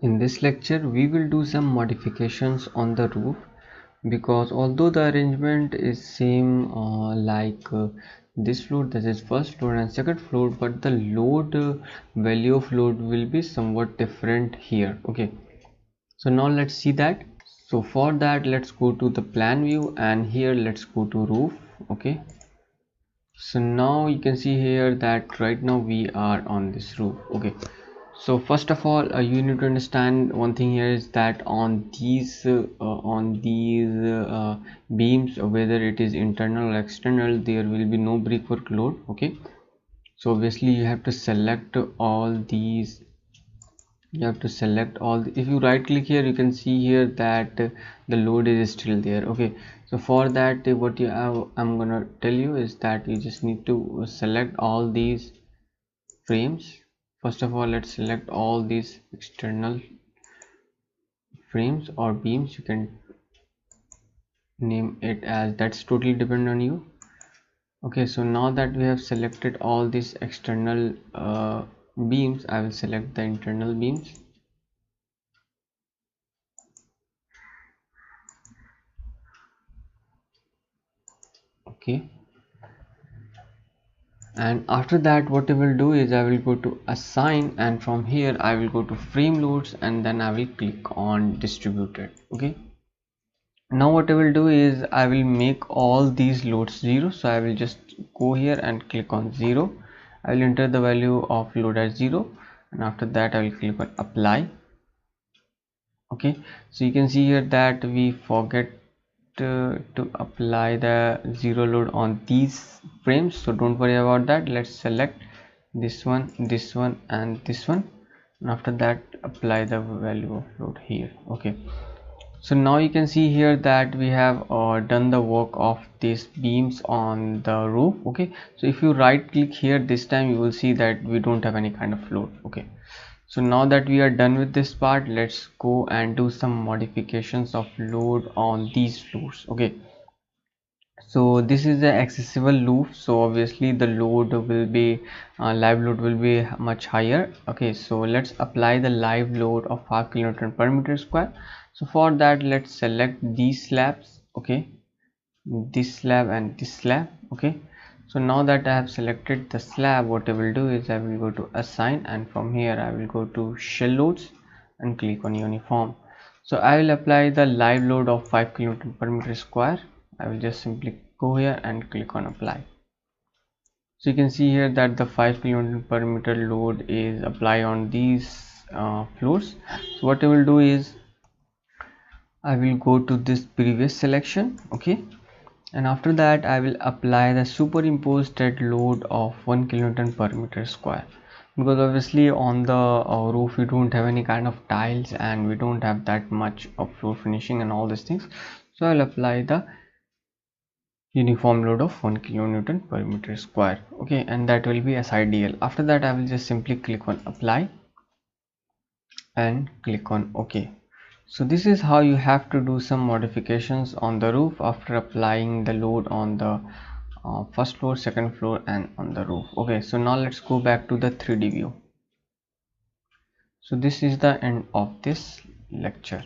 In this lecture, we will do some modifications on the roof, because although the arrangement is same this floor, that is first floor and second floor, but the load value of load will be somewhat different here. Okay, so now let's see that. So for that, let's go to the plan view, and here let's go to roof. Okay, so now you can see here that right now we are on this roof. Okay, so first of all, you need to understand one thing here is that on these beams, whether it is internal or external, there will be no brickwork load. Okay, so obviously you have to select all these. You have to select all if you right click here, you can see here that the load is still there. Okay, so for that, what you have, I'm gonna tell you is that you just need to select all these frames. First of all, let's select all these external frames or beams. You can name it as, that's totally depend on you. Okay, so now that we have selected all these external beams, I will select the internal beams. Okay, and after that, what I will do is I will go to assign, and from here I will go to frame loads, and then I will click on distributed. Okay, now what I will do is I will make all these loads 0, so I will just go here and click on 0. I will enter the value of load as 0, and after that I will click on apply. Okay, so you can see here that we forget to apply the 0 load on these frames, so don't worry about that. Let's select this one, and this one, and after that apply the value of load here. Okay, so now you can see here that we have done the work of these beams on the roof. Okay, so if you right click here, this time you will see that we don't have any kind of load. Okay, so now that we are done with this part, let's go and do some modifications of load on these floors. Okay, so this is the accessible roof, so obviously the load will be live load will be much higher. Okay, so let's apply the live load of 5 kN per meter square. So for that, let's select these slabs. Okay, this slab and this slab. Okay, so now that I have selected the slab, what I will do is I will go to assign, and from here I will go to shell loads and click on uniform. So I will apply the live load of 5 kN per meter square. I will just simply go here and click on apply. So you can see here that the 5 kN per meter load is applied on these floors. So what I will do is I will go to this previous selection. Okay, and after that I will apply the superimposed dead load of 1 kilonewton per meter square, because obviously on the roof we don't have any kind of tiles and we don't have that much of floor finishing and all these things. So I'll apply the uniform load of 1 kilonewton per meter square. Okay, and that will be SIDL. After that I will just simply click on apply and click on OK. So this is how you have to do some modifications on the roof after applying the load on the first floor, second floor, and on the roof. Okay, so now let's go back to the 3D view. So this is the end of this lecture.